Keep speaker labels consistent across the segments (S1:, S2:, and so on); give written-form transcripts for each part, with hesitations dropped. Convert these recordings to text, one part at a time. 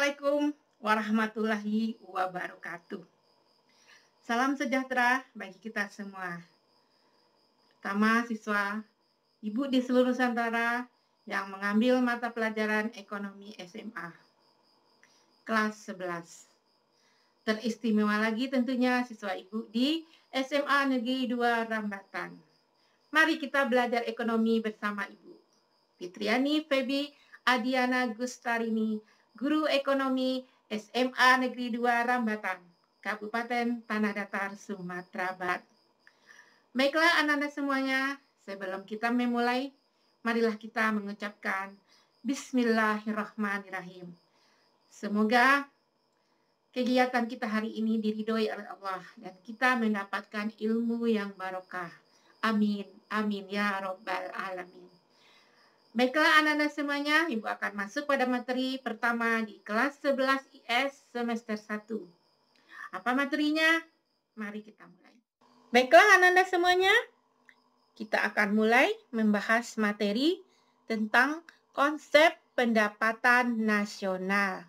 S1: Assalamualaikum warahmatullahi wabarakatuh. Salam sejahtera bagi kita semua. Pertama, siswa Ibu di seluruh Nusantara yang mengambil mata pelajaran ekonomi SMA. Kelas 11. Teristimewa lagi tentunya siswa Ibu di SMA Negeri 2 Rambatan. Mari kita belajar ekonomi bersama Ibu. Fitriani Febi Adiana Gustarini, Guru Ekonomi SMA Negeri 2 Rambatan, Kabupaten Tanah Datar, Sumatera Barat. Baiklah anak-anak semuanya, sebelum kita memulai, marilah kita mengucapkan Bismillahirrahmanirrahim. Semoga kegiatan kita hari ini diridhoi oleh Allah dan kita mendapatkan ilmu yang barokah. Amin, amin ya Rabbal Alamin. Baiklah anak-anak semuanya, Ibu akan masuk pada materi pertama di kelas 11 IS semester 1. Apa materinya? Mari kita mulai. Baiklah anak-anak semuanya, kita akan mulai membahas materi tentang konsep pendapatan nasional.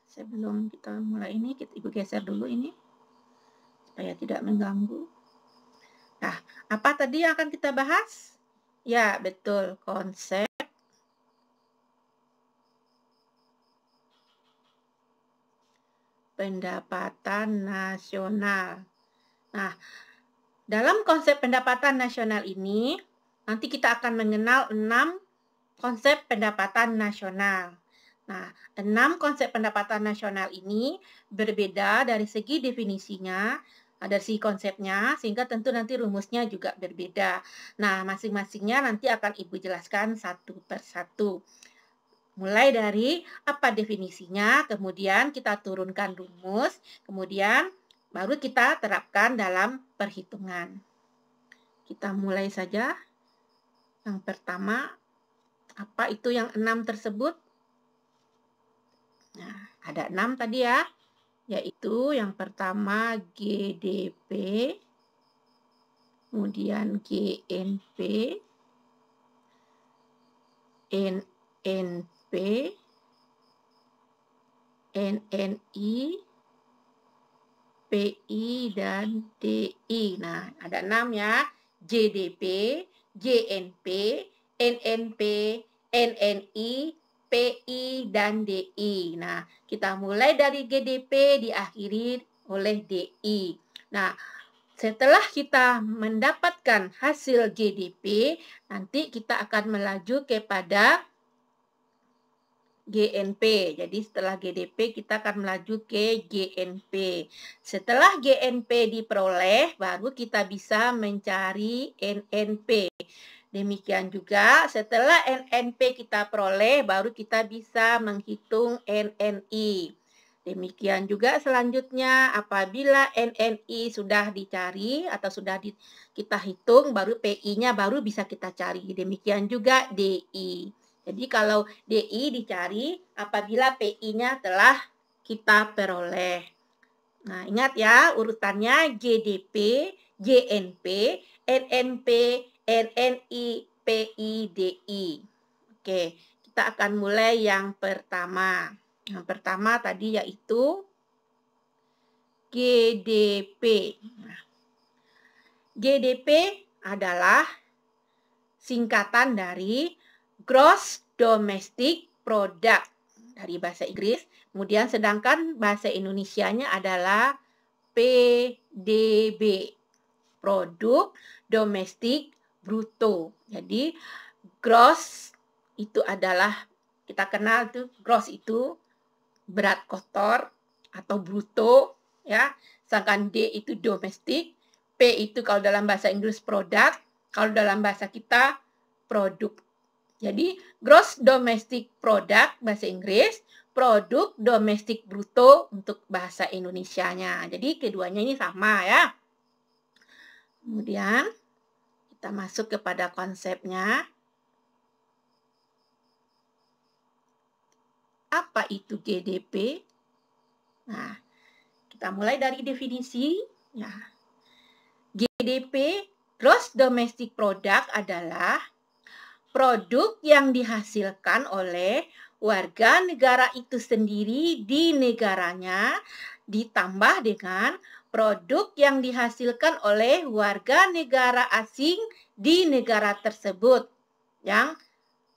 S1: Sebelum kita mulai ini, Ibu geser dulu ini, supaya tidak mengganggu. Nah, apa tadi yang akan kita bahas? Ya, betul, konsep pendapatan nasional. Nah, dalam konsep pendapatan nasional ini, nanti kita akan mengenal 6 konsep pendapatan nasional. Nah, 6 konsep pendapatan nasional ini berbeda dari segi definisinya, dari segi konsepnya, sehingga tentu nanti rumusnya juga berbeda. Nah, masing-masingnya nanti akan Ibu jelaskan satu persatu. Mulai dari apa definisinya, kemudian kita turunkan rumus, kemudian baru kita terapkan dalam perhitungan. Kita mulai saja. Yang pertama, apa itu yang 6 tersebut? Nah, ada 6 tadi ya. Yaitu yang pertama GDP, kemudian GNP, NNP, NNI, PI, dan DI. Nah, ada 6 ya. GDP, GNP, NNP, NNI, PI, dan DI. Nah, kita mulai dari GDP diakhiri oleh DI. Nah, setelah kita mendapatkan hasil GDP, nanti kita akan melaju kepada GNP. Jadi setelah GDP kita akan melaju ke GNP. Setelah GNP diperoleh, baru kita bisa mencari NNP. Demikian juga setelah NNP kita peroleh, baru kita bisa menghitung NNI. Demikian juga selanjutnya apabila NNI sudah dicari atau sudah kita hitung, baru PI-nya baru bisa kita cari. Demikian juga DI. Jadi kalau DI dicari apabila PI-nya telah kita peroleh. Nah, ingat ya urutannya GDP, GNP, NNP, NNI, PI, DI. Oke, kita akan mulai yang pertama. Yang pertama tadi yaitu GDP. Nah, GDP adalah singkatan dari Gross Domestic Product dari bahasa Inggris. Kemudian sedangkan bahasa Indonesianya adalah PDB. Produk Domestik Bruto. Jadi gross itu adalah kita kenal tuh gross itu berat kotor atau bruto ya. Sedangkan D itu domestik, P itu kalau dalam bahasa Inggris produk, kalau dalam bahasa kita produk. Jadi gross domestic product bahasa Inggris, produk domestik bruto untuk bahasa Indonesianya. Jadi keduanya ini sama ya. Kemudian kita masuk kepada konsepnya. Apa itu GDP? Nah, kita mulai dari definisi. Ya. GDP, Gross Domestic Product, adalah produk yang dihasilkan oleh warga negara itu sendiri di negaranya ditambah dengan produk yang dihasilkan oleh warga negara asing di negara tersebut yang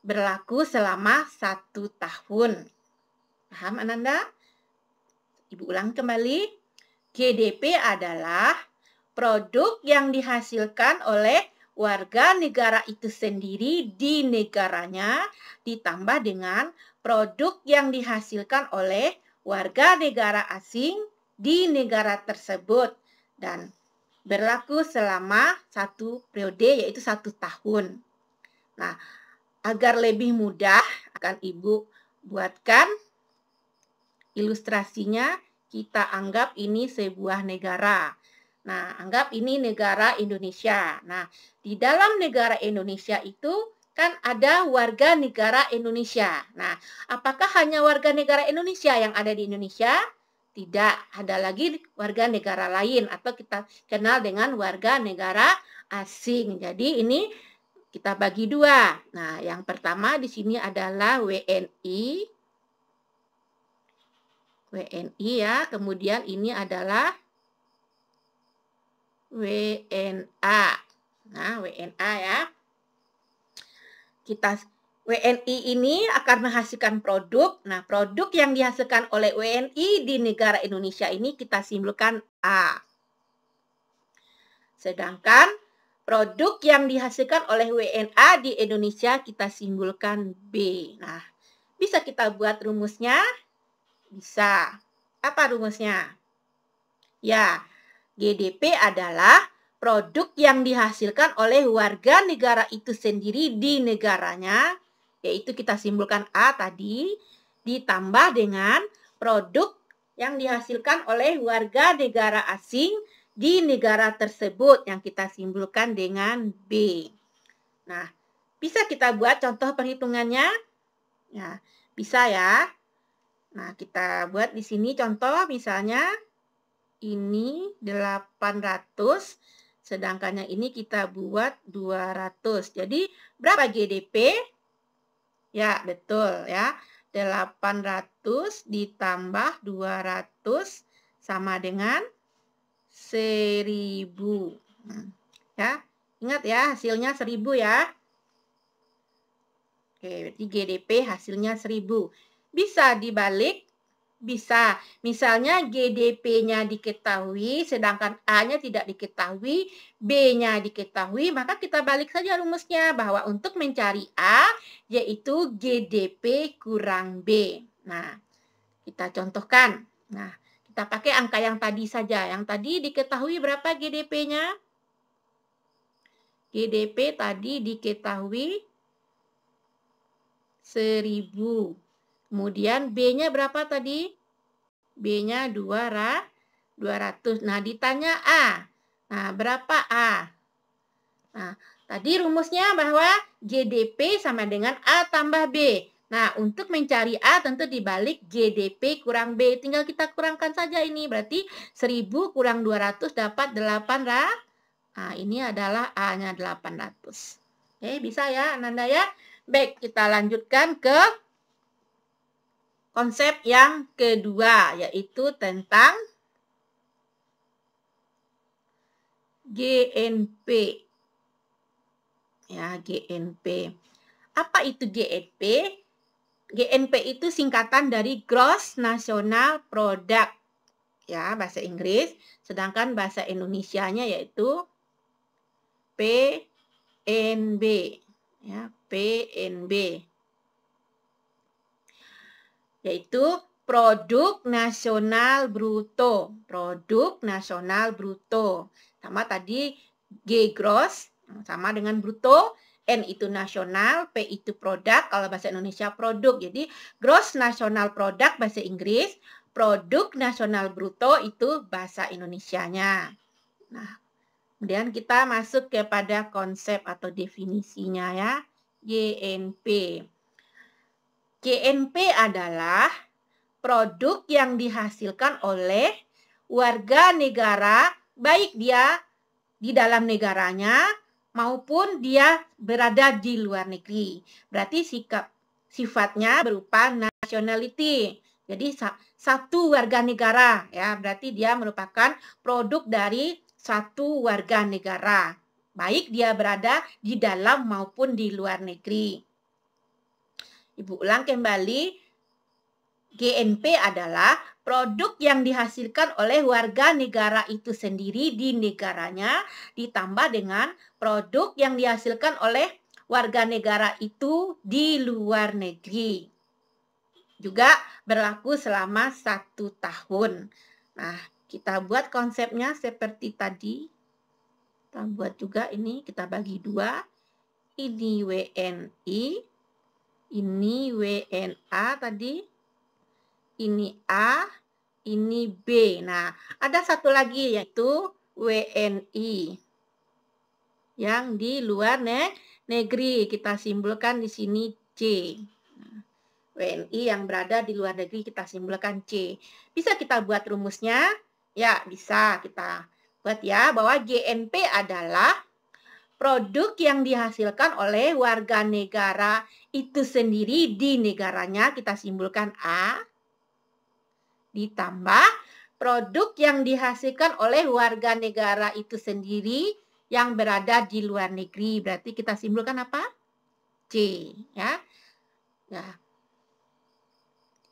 S1: berlaku selama 1 tahun. Paham Ananda? Ibu ulang kembali. GDP adalah produk yang dihasilkan oleh warga negara itu sendiri di negaranya ditambah dengan produk yang dihasilkan oleh warga negara asing di negara tersebut dan berlaku selama 1 periode yaitu 1 tahun. Nah, agar lebih mudah akan Ibu buatkan ilustrasinya, kita anggap ini sebuah negara. Nah, anggap ini negara Indonesia. Nah, di dalam negara Indonesia itu kan ada warga negara Indonesia. Nah, apakah hanya warga negara Indonesia yang ada di Indonesia? Tidak, ada lagi warga negara lain atau kita kenal dengan warga negara asing. Jadi ini kita bagi dua. Nah, yang pertama di sini adalah WNI. WNI ya, kemudian ini adalah WNA. Nah, WNA ya. WNI ini akan menghasilkan produk. Nah, produk yang dihasilkan oleh WNI di negara Indonesia ini kita simpulkan A. Sedangkan produk yang dihasilkan oleh WNA di Indonesia kita simpulkan B. Nah, bisa kita buat rumusnya? Bisa. Apa rumusnya? Ya, GDP adalah produk yang dihasilkan oleh warga negara itu sendiri di negaranya, yaitu kita simpulkan A tadi, ditambah dengan produk yang dihasilkan oleh warga negara asing di negara tersebut yang kita simpulkan dengan B. Nah, bisa kita buat contoh perhitungannya? Ya, bisa ya. Nah, kita buat di sini contoh misalnya ini 800, sedangkan yang ini kita buat 200. Jadi, berapa GDP? Ya, betul ya. 800 ditambah 200 sama dengan 1000. Ya, ingat ya, hasilnya 1000 ya. Oke, berarti GDP hasilnya 1000. Bisa dibalik? Bisa. Misalnya GDP-nya diketahui, sedangkan A-nya tidak diketahui, B-nya diketahui, maka kita balik saja rumusnya bahwa untuk mencari A, yaitu GDP kurang B. Nah, kita contohkan. Nah, kita pakai angka yang tadi saja. Yang tadi diketahui berapa GDP-nya? GDP tadi diketahui 1000. Kemudian B-nya berapa tadi? B-nya 200. Nah, ditanya A. Nah, berapa A? Nah, tadi rumusnya bahwa GDP sama dengan A tambah B. Nah, untuk mencari A tentu dibalik GDP kurang B. Tinggal kita kurangkan saja ini. Berarti 1000 kurang 200 dapat 800. Nah, ini adalah A-nya 800. Oke, bisa ya Ananda ya? Baik, kita lanjutkan ke konsep yang kedua, yaitu tentang GNP. Ya, GNP. Apa itu GNP? GNP itu singkatan dari Gross National Product. Ya, bahasa Inggris. Sedangkan bahasa Indonesianya yaitu PNB. Ya, PNB. Yaitu produk nasional bruto. Produk nasional bruto. Sama tadi G gross, sama dengan bruto. N itu nasional, P itu produk, kalau bahasa Indonesia produk. Jadi gross national product bahasa Inggris, produk nasional bruto itu bahasa Indonesianya. Nah, kemudian kita masuk kepada konsep atau definisinya ya. GNP. GNP adalah produk yang dihasilkan oleh warga negara, baik dia di dalam negaranya maupun dia berada di luar negeri. Berarti sikap sifatnya berupa nationality. Jadi satu warga negara ya, berarti dia merupakan produk dari satu warga negara, baik dia berada di dalam maupun di luar negeri. Ibu ulang kembali, GNP adalah produk yang dihasilkan oleh warga negara itu sendiri di negaranya, ditambah dengan produk yang dihasilkan oleh warga negara itu di luar negeri. Juga berlaku selama 1 tahun. Nah, kita buat konsepnya seperti tadi. Kita buat juga ini, kita bagi 2. Ini WNI, ini WNA tadi. Ini A, ini B. Nah, ada satu lagi yaitu WNI. Yang di luar negeri. Kita simbolkan di sini C. WNI yang berada di luar negeri kita simbolkan C. Bisa kita buat rumusnya? Ya, bisa kita buat ya, bahwa GNP adalah produk yang dihasilkan oleh warga negara itu sendiri di negaranya, kita simbolkan A, ditambah produk yang dihasilkan oleh warga negara itu sendiri yang berada di luar negeri. Berarti kita simbolkan apa? C. Ya.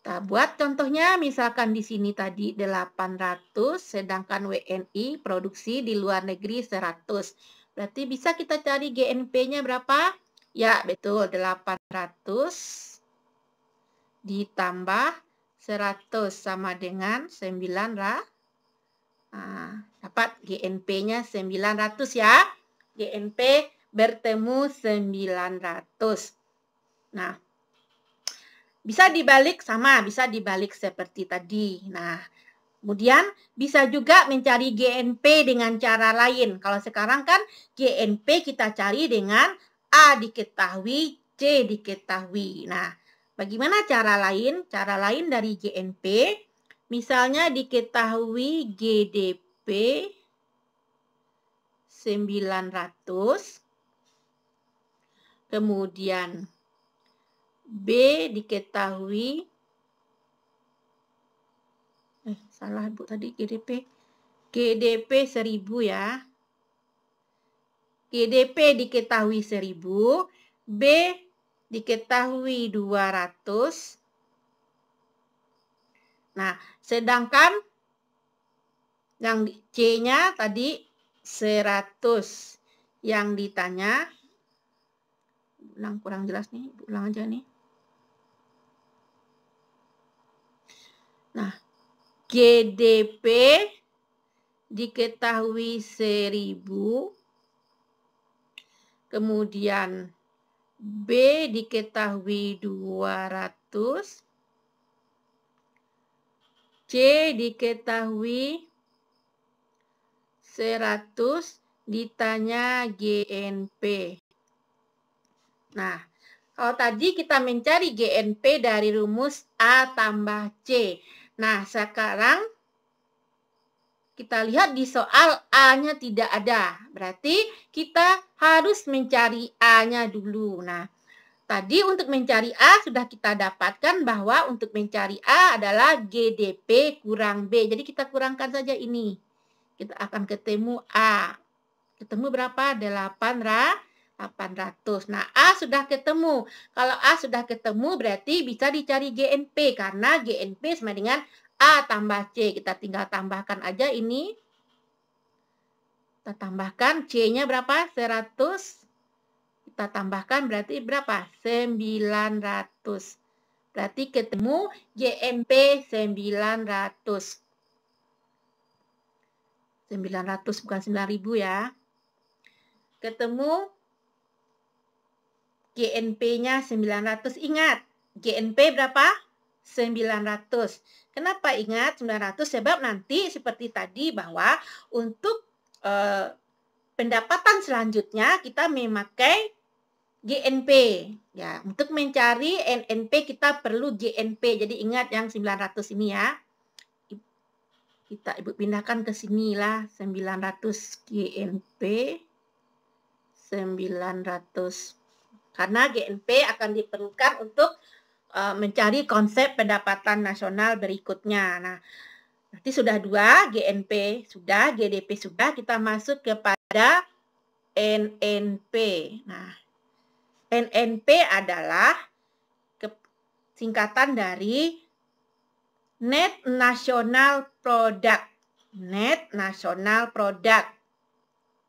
S1: Kita buat contohnya, misalkan di sini tadi 800, sedangkan WNI produksi di luar negeri 100. Berarti bisa kita cari GNP-nya berapa? Ya, betul, 800 ditambah 100 sama dengan 900. Nah, dapat GNP-nya 900 ya. GNP bertemu 900. Nah, bisa dibalik sama, bisa dibalik seperti tadi. Nah, kemudian bisa juga mencari GNP dengan cara lain. Kalau sekarang kan GNP kita cari dengan A diketahui, C diketahui. Nah, bagaimana cara lain? Cara lain dari GNP, misalnya diketahui GDP 900, kemudian B diketahui, salah Bu tadi GDP 1000 ya. GDP diketahui 1000, B diketahui 200. Nah, sedangkan yang C-nya tadi 100. Yang ditanya, kurang jelas nih, ulang aja nih. Nah, GDP diketahui 1000, kemudian B diketahui 200, C diketahui 100, ditanya GNP. Nah, kalau tadi kita mencari GNP dari rumus A tambah C. Nah, sekarang kita lihat di soal A-nya tidak ada. Berarti kita harus mencari A-nya dulu. Nah, tadi untuk mencari A sudah kita dapatkan bahwa untuk mencari A adalah GDP kurang B. Jadi kita kurangkan saja ini. Kita akan ketemu A. Ketemu berapa? 800. Nah, A sudah ketemu. Kalau A sudah ketemu berarti bisa dicari GNP. Karena GNP sama dengan A tambah C. Kita tinggal tambahkan aja ini. Kita tambahkan C-nya berapa? 100. Kita tambahkan berarti berapa? 900. Berarti ketemu GNP 900. 900 bukan 9.000 ya. Ketemu GNP-nya 900. Ingat, GNP berapa? 900. Kenapa ingat 900? Sebab nanti seperti tadi bahwa untuk pendapatan selanjutnya kita memakai GNP. Ya, untuk mencari NNP kita perlu GNP. Jadi ingat yang 900 ini ya. Ibu pindahkan ke sinilah 900 GNP 900. Karena GNP akan diperlukan untuk mencari konsep pendapatan nasional berikutnya. Nah, berarti sudah 2, GNP sudah, GDP sudah, kita masuk kepada NNP. Nah, NNP adalah singkatan dari Net National Product. Net National Product.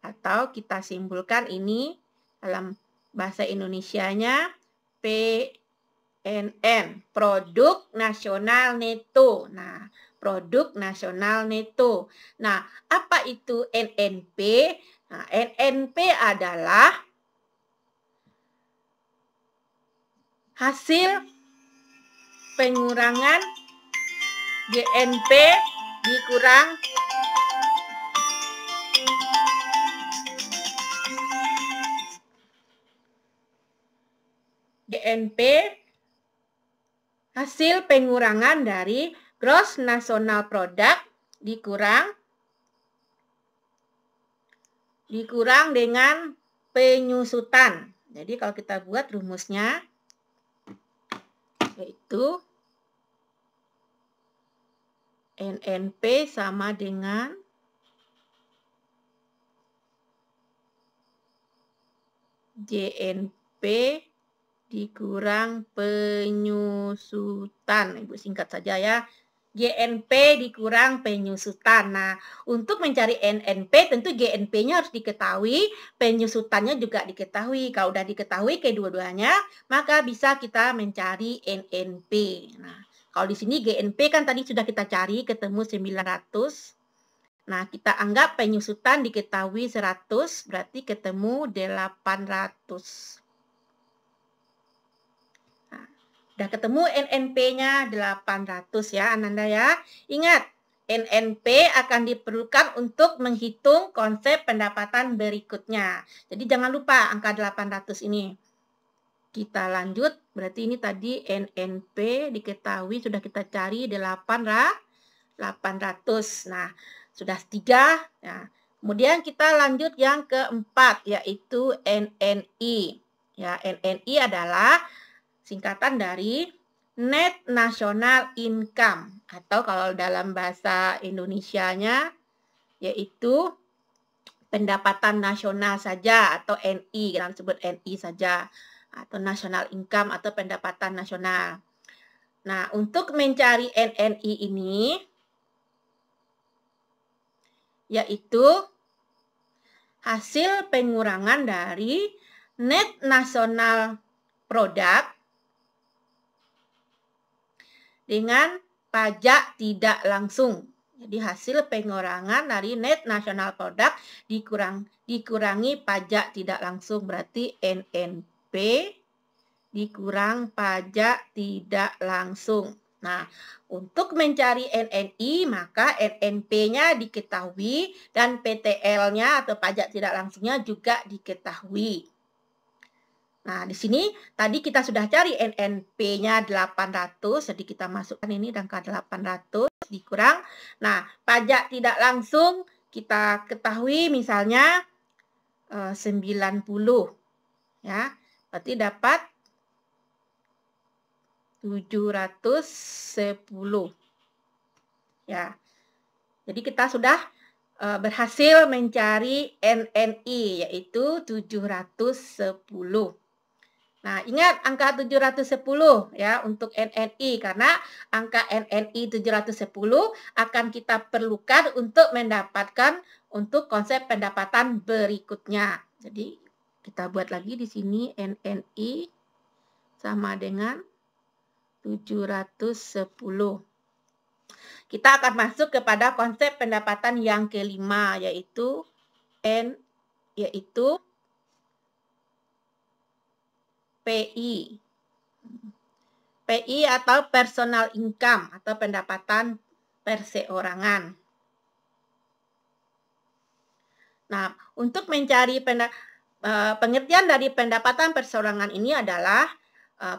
S1: Atau kita simpulkan ini dalam bahasa Indonesianya PNN. Produk Nasional Neto. Nah, Produk Nasional Neto. Nah, apa itu NNP? Nah, NNP adalah hasil pengurangan GNP dikurang GNP hasil pengurangan dari Gross National Product dikurang dengan penyusutan. Jadi kalau kita buat rumusnya yaitu NNP sama dengan GNP dikurang penyusutan. Ibu singkat saja ya. GNP dikurang penyusutan. Nah, untuk mencari NNP tentu GNP-nya harus diketahui, penyusutannya juga diketahui. Kalau udah diketahui kedua-duanya, maka bisa kita mencari NNP. Nah, kalau di sini GNP kan tadi sudah kita cari, ketemu 900. Nah, kita anggap penyusutan diketahui 100, berarti ketemu 800. Udah ketemu NNP-nya 800 ya, Ananda ya. Ingat, NNP akan diperlukan untuk menghitung konsep pendapatan berikutnya. Jadi jangan lupa angka 800 ini. Kita lanjut, berarti ini tadi NNP diketahui sudah kita cari 800. Nah, sudah 3. Nah, kemudian kita lanjut yang keempat, yaitu NNI. Ya, NNI adalah singkatan dari Net National Income, atau kalau dalam bahasa Indonesianya yaitu pendapatan nasional saja, atau NI, kita sebut NI saja, atau National Income atau pendapatan nasional. Nah, untuk mencari NNI ini yaitu hasil pengurangan dari Net National Product dengan pajak tidak langsung. Jadi hasil pengurangan dari Net National Product dikurangi pajak tidak langsung. Berarti NNP dikurang pajak tidak langsung. Nah, untuk mencari NNI maka NNP-nya diketahui dan PTL-nya atau pajak tidak langsungnya juga diketahui. Nah, di sini tadi kita sudah cari NNP-nya 800, jadi kita masukkan ini angka 800 dikurang. Nah, pajak tidak langsung kita ketahui misalnya 90 ya. Berarti dapat 710. Ya. Jadi kita sudah berhasil mencari NNI yaitu 710. Nah, ingat angka 710 ya untuk NNI karena angka NNI 710 akan kita perlukan untuk mendapatkan untuk konsep pendapatan berikutnya. Jadi kita buat lagi di sini NNI sama dengan 710. Kita akan masuk kepada konsep pendapatan yang kelima yaitu PI. PI atau personal income atau pendapatan perseorangan. Nah, untuk mencari pengertian dari pendapatan perseorangan ini adalah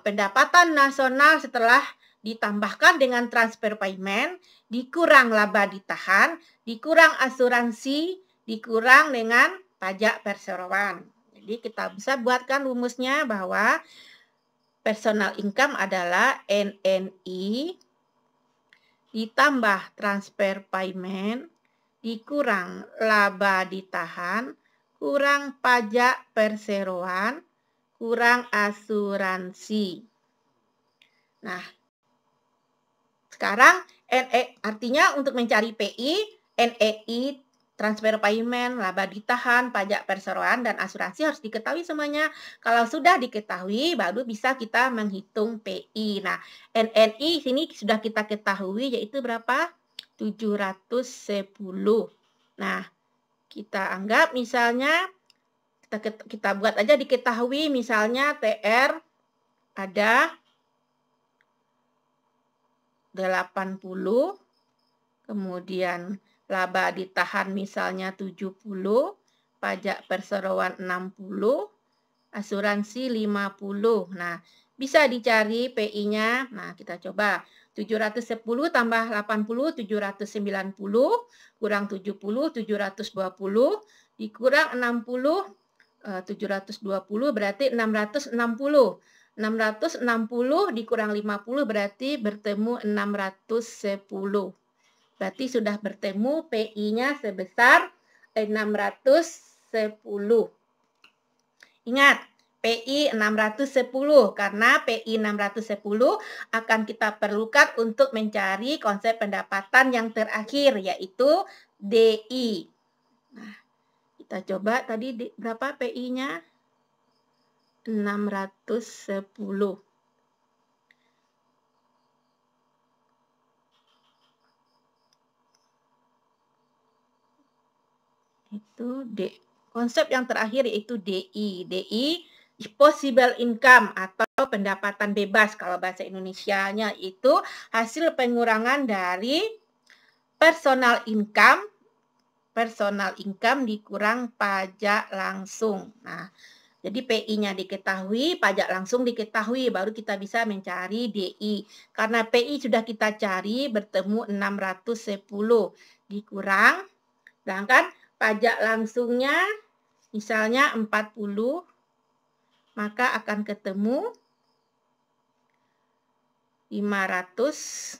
S1: pendapatan nasional setelah ditambahkan dengan transfer payment, dikurang laba ditahan, dikurang asuransi, dikurang dengan pajak perseroan. Jadi Jadi kita bisa buatkan rumusnya bahwa personal income adalah NNI ditambah transfer payment dikurang laba ditahan kurang pajak perseroan kurang asuransi. Nah, sekarang artinya untuk mencari PI, NNI, transfer payment, laba ditahan, pajak perseroan, dan asuransi harus diketahui semuanya. Kalau sudah diketahui, baru bisa kita menghitung PI. Nah, NNI sini sudah kita ketahui, yaitu berapa? 710. Nah, kita anggap misalnya, kita buat aja diketahui, misalnya TR ada 80, kemudian laba ditahan misalnya 70, pajak perseroan 60, asuransi 50. Nah, bisa dicari PI-nya. Nah, kita coba. 710 tambah 80, 790, kurang 70, 720, dikurang 60, 720 berarti 660. 660 dikurang 50 berarti bertemu 610. Berarti sudah bertemu PI-nya sebesar 610. Ingat, PI 610 karena PI 610 akan kita perlukan untuk mencari konsep pendapatan yang terakhir yaitu DI. Nah, kita coba tadi berapa PI-nya? 610. Itu konsep yang terakhir yaitu DI. DI possible income atau pendapatan bebas kalau bahasa Indonesianya itu hasil pengurangan dari personal income dikurang pajak langsung. Nah, jadi PI-nya diketahui, pajak langsung diketahui, baru kita bisa mencari DI. Karena PI sudah kita cari, bertemu 610 dikurang, sedangkan pajak langsungnya misalnya 40, maka akan ketemu 570.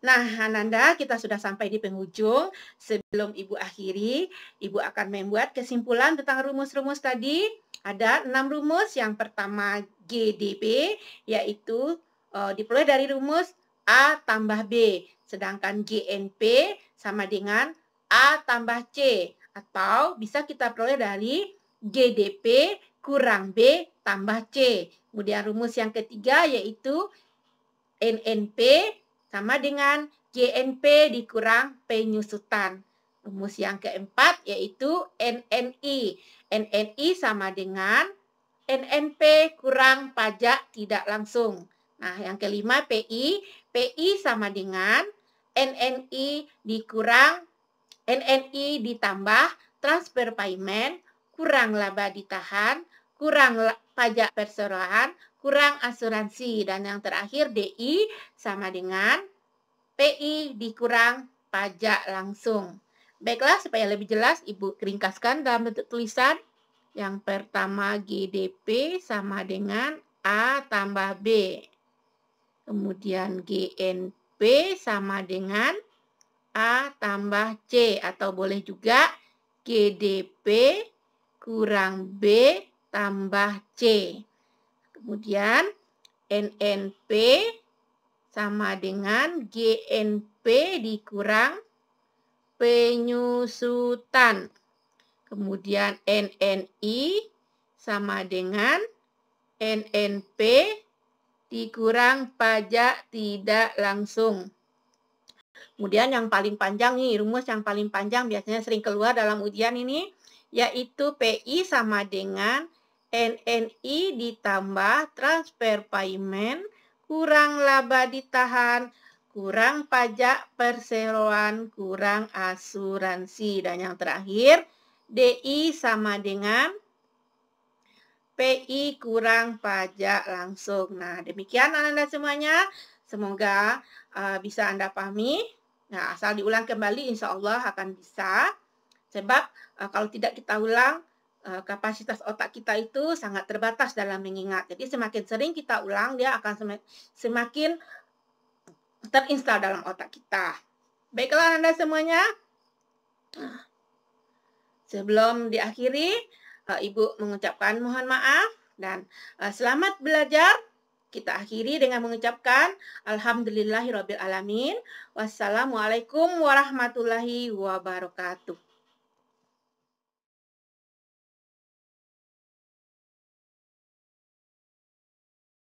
S1: Nah, Ananda, kita sudah sampai di penghujung. Sebelum Ibu akhiri, Ibu akan membuat kesimpulan tentang rumus-rumus tadi. Ada 6 rumus. Yang pertama GDP, yaitu diperoleh dari rumus A tambah B. Sedangkan GNP sama dengan A tambah C. Atau bisa kita peroleh dari GDP kurang B tambah C. Kemudian rumus yang ketiga yaitu NNP sama dengan GNP dikurang penyusutan. Rumus yang keempat yaitu NNI. NNI sama dengan NNP kurang pajak tidak langsung. Nah, yang kelima PI. PI sama dengan NNI ditambah transfer payment kurang laba ditahan, kurang pajak perseroan, kurang asuransi. Dan yang terakhir DI sama dengan PI dikurang pajak langsung. Baiklah, supaya lebih jelas Ibu ringkaskan dalam bentuk tulisan. Yang pertama GDP sama dengan A tambah B. Kemudian GNP sama dengan A tambah C. Atau boleh juga GDP kurang B tambah C. Kemudian NNP sama dengan GNP dikurang penyusutan. Kemudian NNI sama dengan NNP dikurang pajak tidak langsung. Kemudian yang paling panjang nih, rumus yang paling panjang biasanya sering keluar dalam ujian ini, yaitu PI sama dengan NNI ditambah transfer payment kurang laba ditahan, kurang pajak perseroan, kurang asuransi. Dan yang terakhir, DI sama dengan PI kurang pajak langsung. Nah, demikian anak-anak semuanya. Semoga bisa Anda pahami. Nah, asal diulang kembali, insya Allah akan bisa. Sebab kalau tidak kita ulang, kapasitas otak kita itu sangat terbatas dalam mengingat. Jadi semakin sering kita ulang, dia akan semakin terinstal dalam otak kita. Baiklah Anda semuanya. Sebelum diakhiri, Ibu mengucapkan mohon maaf dan selamat belajar. Kita akhiri dengan mengucapkan Alhamdulillahirrabbilalamin. Wassalamualaikum warahmatullahi wabarakatuh.